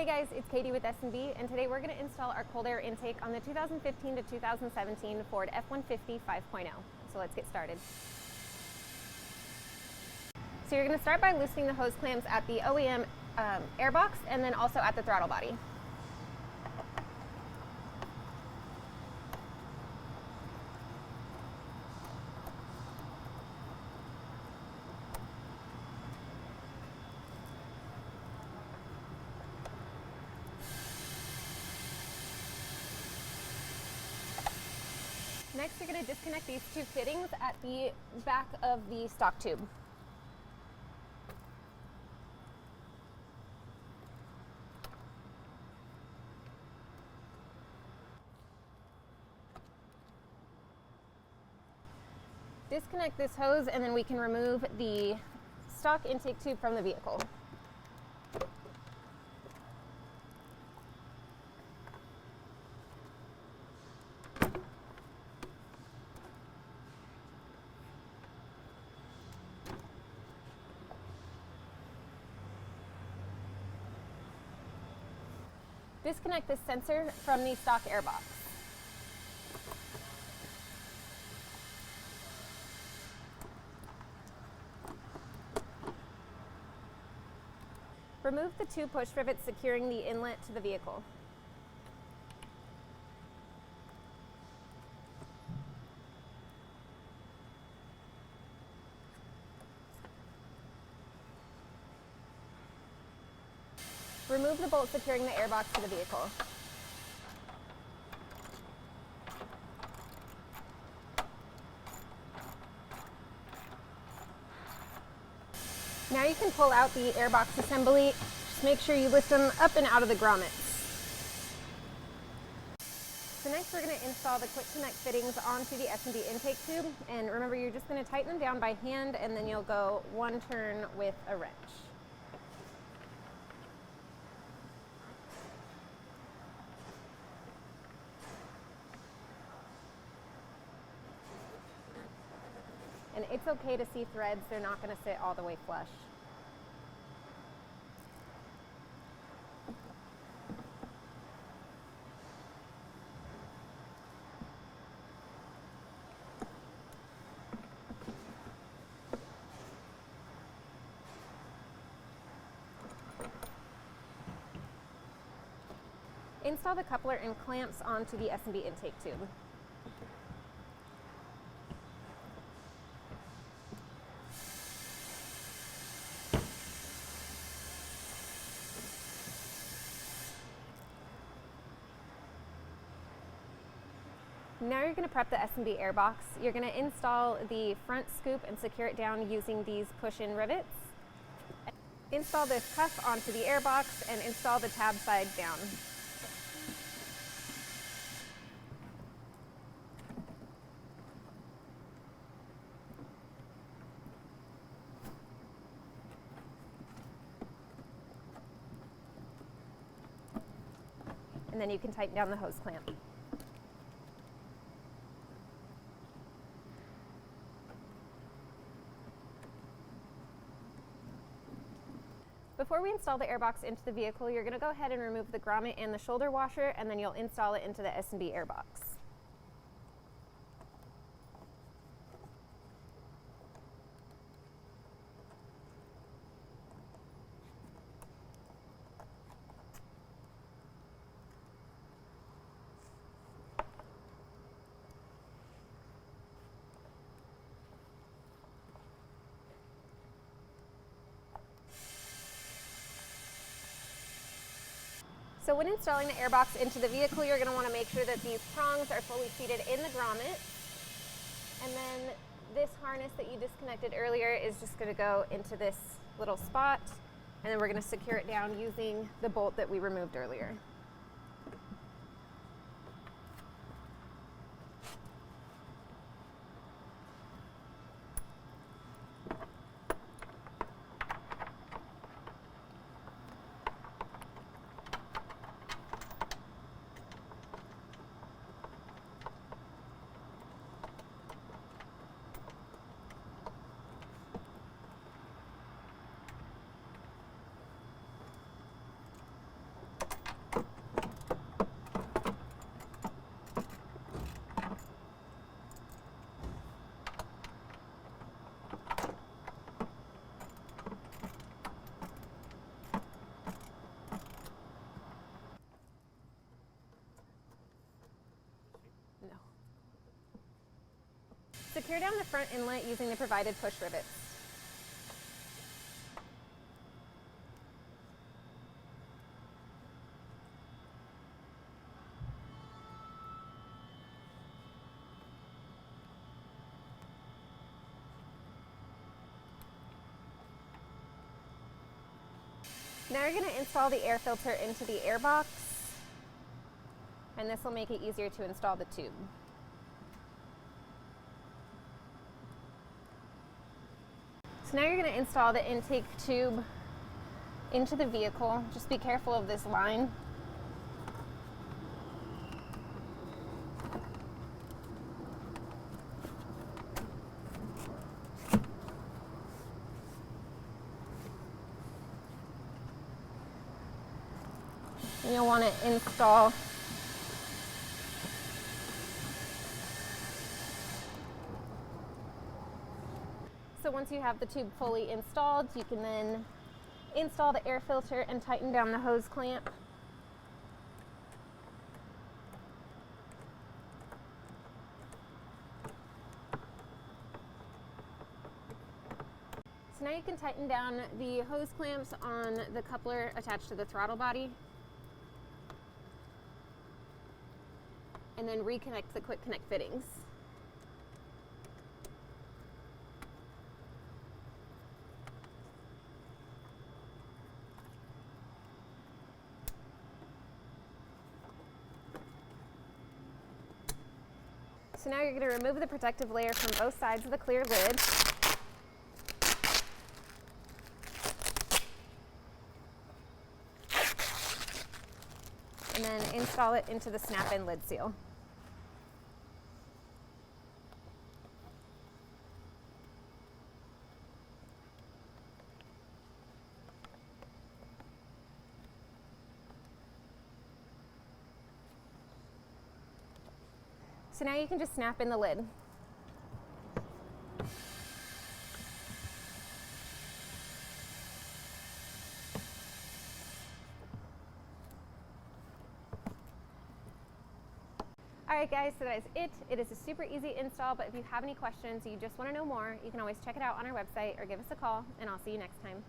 Hey guys, it's Katie with S&B, and today we're going to install our cold air intake on the 2015 to 2017 Ford F-150 5.0. So let's get started. So you're going to start by loosening the hose clamps at the OEM airbox and then also at the throttle body. Next, you're going to disconnect these two fittings at the back of the stock tube. Disconnect this hose and then we can remove the stock intake tube from the vehicle. Disconnect this sensor from the stock airbox. Remove the two push rivets securing the inlet to the vehicle. Remove the bolt securing the airbox to the vehicle. Now you can pull out the airbox assembly. Just make sure you lift them up and out of the grommets. So next we're going to install the quick connect fittings onto the S&B intake tube. And remember, you're just going to tighten them down by hand and then you'll go one turn with a wrench. And it's okay to see threads, they're not going to sit all the way flush. Install the coupler and clamps onto the S&B intake tube. Now you're going to prep the S&B airbox. You're going to install the front scoop and secure it down using these push-in rivets. Install this cuff onto the airbox and install the tab side down. And then you can tighten down the hose clamp. Before we install the airbox into the vehicle, you're going to go ahead and remove the grommet and the shoulder washer, and then you'll install it into the S&B airbox. So when installing the airbox into the vehicle, you're going to want to make sure that these prongs are fully seated in the grommet. And then this harness that you disconnected earlier is just going to go into this little spot. And then we're going to secure it down using the bolt that we removed earlier. Secure down the front inlet using the provided push rivets. Now you're going to install the air filter into the air box, and this will make it easier to install the tube. So now you're going to install the intake tube into the vehicle. Just be careful of this line. And you'll want to install So once you have the tube fully installed, you can then install the air filter and tighten down the hose clamp. So now you can tighten down the hose clamps on the coupler attached to the throttle body, and then reconnect the quick connect fittings. So now you're going to remove the protective layer from both sides of the clear lid. And then install it into the snap-in lid seal. So now you can just snap in the lid. Alright guys, so that is it. It is a super easy install, but if you have any questions, you just want to know more, you can always check it out on our website or give us a call, and I'll see you next time.